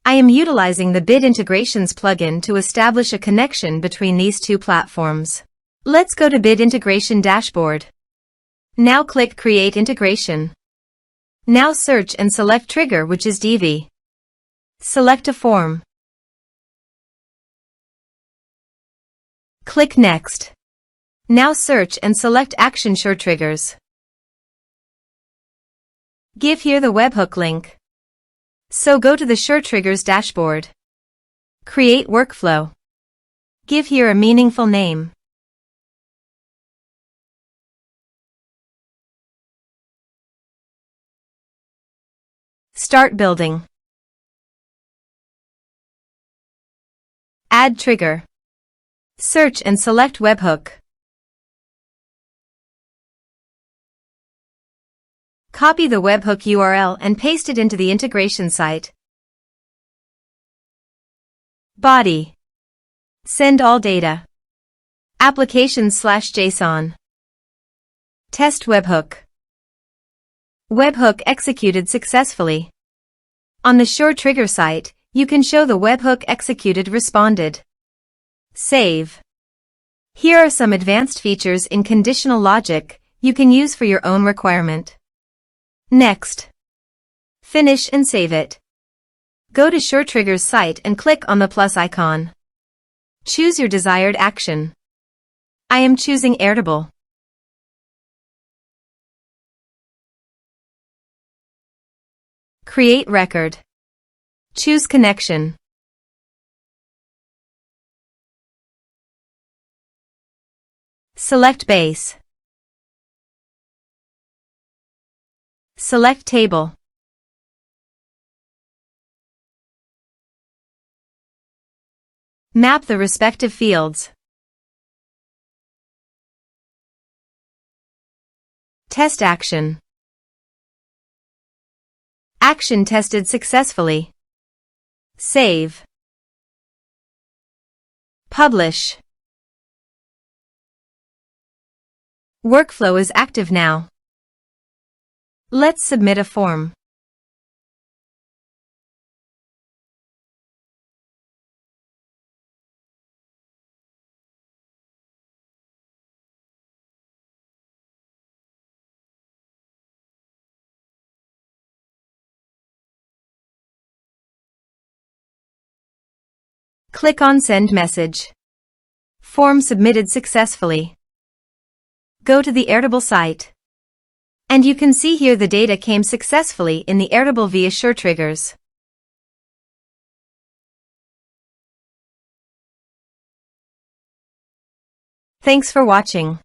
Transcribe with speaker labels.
Speaker 1: I am utilizing the Bit Integrations plugin to establish a connection between these two platforms. Let's go to Bit Integration Dashboard. Now click Create Integration. Now search and select trigger, which is Divi. Select a form. Click Next. Now search and select Action SureTriggers. Give here the webhook link. So go to the SureTriggers dashboard. Create workflow. Give here a meaningful name. Start building. Add trigger. Search and select webhook. Copy the webhook URL and paste it into the integration site. Body. Send all data. Applications/JSON. Test webhook. Webhook executed successfully. On the SureTrigger site, you can show the webhook executed responded. Save. Here are some advanced features in conditional logic you can use for your own requirement. Next. Finish and save it. Go to SureTriggers site and click on the plus icon. Choose your desired action. I am choosing Airtable. Create record. Choose connection. Select base. Select table. Map the respective fields. Test action. Action tested successfully. Save. Publish. Workflow is active now. Let's submit a form. Click on Send Message. Form submitted successfully. Go to the Airtable site. And you can see here the data came successfully in the Airtable via SureTriggers. Thanks for watching.